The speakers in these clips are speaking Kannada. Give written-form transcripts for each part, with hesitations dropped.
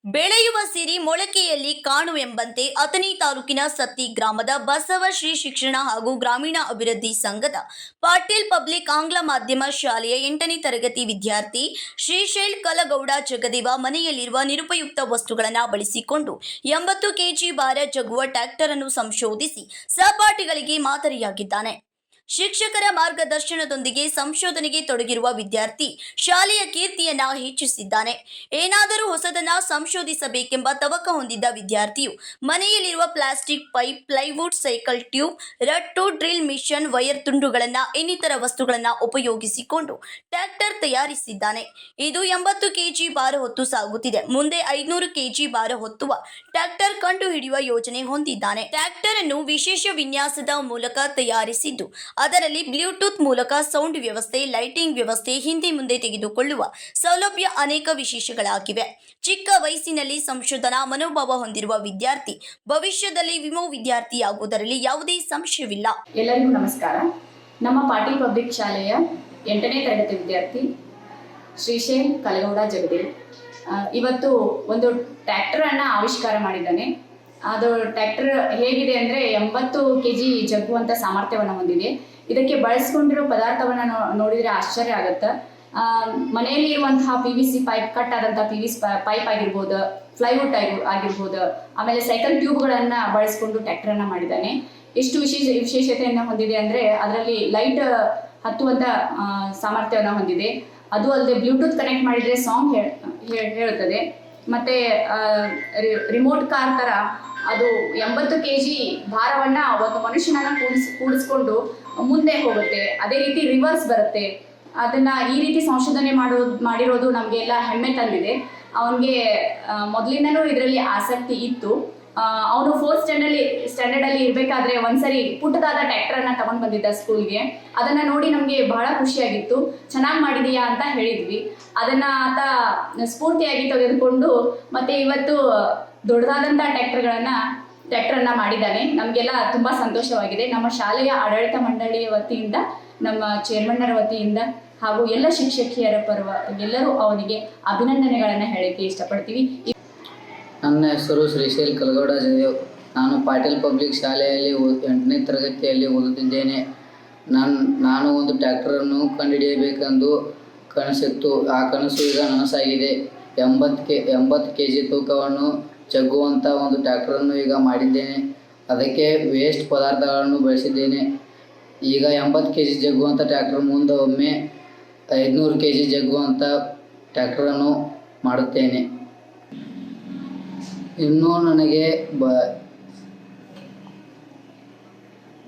ಬೆಳೆಯುವ ಸಿರಿ ಮೊಳಕೆಯಲ್ಲಿ ಕಾಣು ಎಂಬಂತೆ ಅಥಣಿ ತಾಲೂಕಿನ ಸತ್ತಿ ಗ್ರಾಮದ ಬಸವ ಶ್ರೀ ಶಿಕ್ಷಣ ಹಾಗೂ ಗ್ರಾಮೀಣ ಅಭಿವೃದ್ಧಿ ಸಂಘದ ಪಾಟೀಲ್ ಪಬ್ಲಿಕ್ ಆಂಗ್ಲ ಮಾಧ್ಯಮ ಶಾಲೆಯ 8ನೇ ತರಗತಿ ವಿದ್ಯಾರ್ಥಿ ಶ್ರೀಶೈಲ್ ಕಲಗೌಡ ಜಗದೇವ ಮನೆಯಲ್ಲಿರುವ ನಿರುಪಯುಕ್ತ ವಸ್ತುಗಳನ್ನು ಬಳಸಿಕೊಂಡು 80 ಕೆಜಿ ಭಾರ ಜಗ್ಗುವ ಟ್ರ್ಯಾಕ್ಟರ್ ಅನ್ನು ಸಂಶೋಧಿಸಿ ಸಹಪಾಠಿಗಳಿಗೆ ಮಾದರಿಯಾಗಿದ್ದಾನೆ. ಶಿಕ್ಷಕರ ಮಾರ್ಗದರ್ಶನದೊಂದಿಗೆ ಸಂಶೋಧನೆಗೆ ತೊಡಗಿರುವ ವಿದ್ಯಾರ್ಥಿ ಶಾಲೆಯ ಕೀರ್ತಿಯನ್ನ ಹೆಚ್ಚಿಸಿದ್ದಾನೆ. ಏನಾದರೂ ಹೊಸದನ್ನ ಸಂಶೋಧಿಸಬೇಕೆಂಬ ತವಕ ಹೊಂದಿದ್ದ ವಿದ್ಯಾರ್ಥಿಯು ಮನೆಯಲ್ಲಿರುವ plastic pipe, plywood, cycle tube, ರಟ್ಟು, ಡ್ರಿಲ್ ಮಿಷನ್, ವೈರ್ ತುಂಡುಗಳನ್ನ ಇನ್ನಿತರ ವಸ್ತುಗಳನ್ನ ಉಪಯೋಗಿಸಿಕೊಂಡು ಟ್ರ್ಯಾಕ್ಟರ್ ತಯಾರಿಸಿದ್ದಾನೆ. ಇದು 80 ಕೆಜಿ ಭಾರ ಹೊತ್ತು ಸಾಗುತ್ತಿದೆ. ಮುಂದೆ 500 ಕೆಜಿ ಭಾರ ಹೊತ್ತುವ ಟ್ರ್ಯಾಕ್ಟರ್ ಕಂಡು ಹಿಡಿಯುವ ಯೋಜನೆ ಹೊಂದಿದ್ದಾನೆ. ಟ್ರ್ಯಾಕ್ಟರ್ ಅನ್ನು ವಿಶೇಷ ವಿನ್ಯಾಸದ ಮೂಲಕ ತಯಾರಿಸಿದ್ದು ಅದರಲ್ಲಿ ಬ್ಲೂಟೂತ್ ಮೂಲಕ ಸೌಂಡ್ ವ್ಯವಸ್ಥೆ, ಲೈಟಿಂಗ್ ವ್ಯವಸ್ಥೆ, ಹಿಂದೆ ಮುಂದೆ ತೆಗೆದುಕೊಳ್ಳುವ ಸೌಲಭ್ಯ ಅನೇಕ ವಿಶೇಷಗಳಾಗಿವೆ. ಚಿಕ್ಕ ವಯಸ್ಸಿನಲ್ಲಿ ಸಂಶೋಧನಾ ಮನೋಭಾವ ಹೊಂದಿರುವ ವಿದ್ಯಾರ್ಥಿ ಭವಿಷ್ಯದಲ್ಲಿ ವಿಮೋ ವಿದ್ಯಾರ್ಥಿಯಾಗುವುದರಲ್ಲಿ ಯಾವುದೇ ಸಂಶಯವಿಲ್ಲ. ಎಲ್ಲರಿಗೂ ನಮಸ್ಕಾರ. ನಮ್ಮ ಪಾಟೀಲ್ ಪಬ್ಲಿಕ್ ಶಾಲೆಯ 8ನೇ ತರಗತಿ ವಿದ್ಯಾರ್ಥಿ ಶ್ರೀಶೈಲ್ ಕಲಗೌಡ ಜಗದೇವ್ ಇವತ್ತು ಒಂದು ಟ್ರ್ಯಾಕ್ಟರ್ ಅನ್ನ ಆವಿಷ್ಕಾರ ಮಾಡಿದ್ದಾನೆ. ಅದು ಟ್ರ್ಯಾಕ್ಟರ್ ಹೇಗಿದೆ ಅಂದರೆ 80 ಕೆಜಿ ಜಗ್ಗುವಂಥ ಸಾಮರ್ಥ್ಯವನ್ನು ಹೊಂದಿದೆ. ಇದಕ್ಕೆ ಬಳಸ್ಕೊಂಡಿರೋ ಪದಾರ್ಥವನ್ನು ನೋಡಿದರೆ ಆಶ್ಚರ್ಯ ಆಗುತ್ತೆ. ಮನೆಯಲ್ಲಿ ಇರುವಂತಹ PVC ಪೈಪ್, ಕಟ್ ಆದಂತಹ PVC ಪೈಪ್ ಆಗಿರ್ಬೋದು, ಫ್ಲೈವುಡ್ ಆಗಿರ್ಬೋದು, ಆಮೇಲೆ ಸೈಕಲ್ ಟ್ಯೂಬ್ಗಳನ್ನು ಬಳಸ್ಕೊಂಡು ಟ್ರ್ಯಾಕ್ಟರನ್ನು ಮಾಡಿದ್ದಾನೆ. ಎಷ್ಟು ವಿಶೇಷತೆಯನ್ನು ಹೊಂದಿದೆ ಅಂದರೆ ಅದರಲ್ಲಿ ಲೈಟ್ ಹತ್ತುವಂಥ ಸಾಮರ್ಥ್ಯವನ್ನು ಹೊಂದಿದೆ. ಅದು ಅಲ್ಲದೆ ಬ್ಲೂಟೂತ್ ಕನೆಕ್ಟ್ ಮಾಡಿದರೆ ಸಾಂಗ್ ಹೇಳುತ್ತದೆ. ಮತ್ತು ರಿಮೋಟ್ ಕಾರ್ ಥರ ಅದು 80 ಕೆಜಿ ಭಾರವನ್ನ ಒಂದು ಮನುಷ್ಯನನ್ನ ಕೂಡಿಸ್ಕೊಂಡು ಮುಂದೆ ಹೋಗುತ್ತೆ. ಅದೇ ರೀತಿ ರಿವರ್ಸ್ ಬರುತ್ತೆ. ಅದನ್ನ ಈ ರೀತಿ ಸಂಶೋಧನೆ ಮಾಡಿರೋದು ನಮಗೆಲ್ಲ ಹೆಮ್ಮೆ ತಂದಿದೆ. ಅವನಿಗೆ ಮೊದಲಿಂದನೂ ಇದರಲ್ಲಿ ಆಸಕ್ತಿ ಇತ್ತು. ಅವನು 4th ಸ್ಟ್ಯಾಂಡರ್ಡ್ ಅಲ್ಲಿ ಇರಬೇಕಾದ್ರೆ ಒಂದ್ಸರಿ ಪುಟ್ಟದಾದ ಟ್ರ್ಯಾಕ್ಟರ್ ಅನ್ನ ತಗೊಂಡು ಬಂದಿದ್ದ ಸ್ಕೂಲ್ಗೆ. ಅದನ್ನ ನೋಡಿ ನಮಗೆ ಬಹಳ ಖುಷಿಯಾಗಿತ್ತು. ಚೆನ್ನಾಗಿ ಮಾಡಿದೀಯಾ ಅಂತ ಹೇಳಿದ್ವಿ. ಅದನ್ನ ಆತ ಸ್ಫೂರ್ತಿಯಾಗಿ ತೆಗೆದುಕೊಂಡು ಮತ್ತೆ ಇವತ್ತು ದೊಡ್ಡದಾದಂತಹ ಟ್ರ್ಯಾಕ್ಟರನ್ನ ಮಾಡಿದ್ದಾನೆ. ನಮಗೆಲ್ಲ ತುಂಬಾ ಸಂತೋಷವಾಗಿದೆ. ನಮ್ಮ ಶಾಲೆಯ ಆಡಳಿತ ಮಂಡಳಿಯ ವತಿಯಿಂದ, ನಮ್ಮ ಚೇರ್ಮನ್ನರ ವತಿಯಿಂದ ಹಾಗೂ ಎಲ್ಲ ಶಿಕ್ಷಕಿಯರ ಎಲ್ಲರೂ ಅವನಿಗೆ ಅಭಿನಂದನೆಗಳನ್ನು ಹೇಳಕ್ಕೆ ಇಷ್ಟಪಡ್ತೀವಿ. ನನ್ನ ಹೆಸರು ಶ್ರೀಶೈಲ್ ಕಲಗೌಡ ಜಗದೇವ್. ನಾನು ಪಾಟೀಲ್ ಪಬ್ಲಿಕ್ ಶಾಲೆಯಲ್ಲಿ 8ನೇ ತರಗತಿಯಲ್ಲಿ ಓದುತ್ತಿದ್ದೇನೆ. ನಾನು ಒಂದು ಟ್ರ್ಯಾಕ್ಟರನ್ನು ಕಂಡುಹಿಡಿಯಬೇಕೆಂದು ಕನಸಿತ್ತು. ಆ ಕನಸು ಈಗ ನನಸಾಗಿದೆ. 80 ಕೆಜಿ ತೂಕವನ್ನು ಜಗ್ಗುವಂಥ ಒಂದು ಟ್ರ್ಯಾಕ್ಟರನ್ನು ಈಗ ಮಾಡಿದ್ದೇನೆ. ಅದಕ್ಕೆ ವೇಸ್ಟ್ ಪದಾರ್ಥಗಳನ್ನು ಬಳಸಿದ್ದೇನೆ. ಈಗ 80 ಕೆಜಿ ಜಗ್ಗುವಂಥ ಟ್ರ್ಯಾಕ್ಟರ್ ಮುಂದೆ ಒಮ್ಮೆ 500 ಕೆಜಿ ಜಗ್ಗುವಂಥ ಟ್ರ್ಯಾಕ್ಟರನ್ನು ಮಾಡುತ್ತೇನೆ. ಇನ್ನೂ ನನಗೆ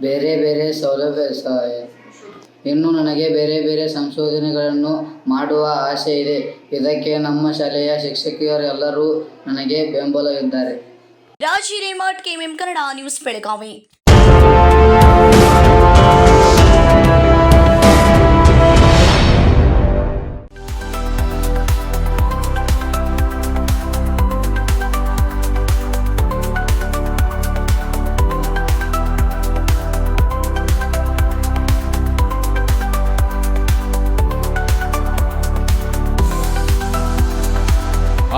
ಬೇರೆ ಬೇರೆ ಸಂಶೋಧನೆಗಳನ್ನು ಮಾಡುವ ಆಸೆ ಇದೆ. ಇದಕ್ಕೆ ನಮ್ಮ ಶಾಲೆಯ ಶಿಕ್ಷಕಿಯರೆಲ್ಲರೂ ನನಗೆ ಬೆಂಬಲವಿದ್ದಾರೆ. Raj Hiremath, KMM Kannada news, Belagavi.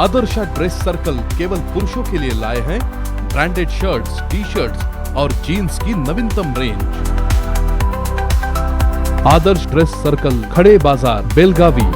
Adarsh dress circle केवल पुरुषों के लिए लाए हैं ब्रांडेड शर्ट्स, टी-शर्ट्स और जीन्स की नवीनतम रेंज। आदर्श ड्रेस सर्कल, खड़े बाजार, बेलगावी।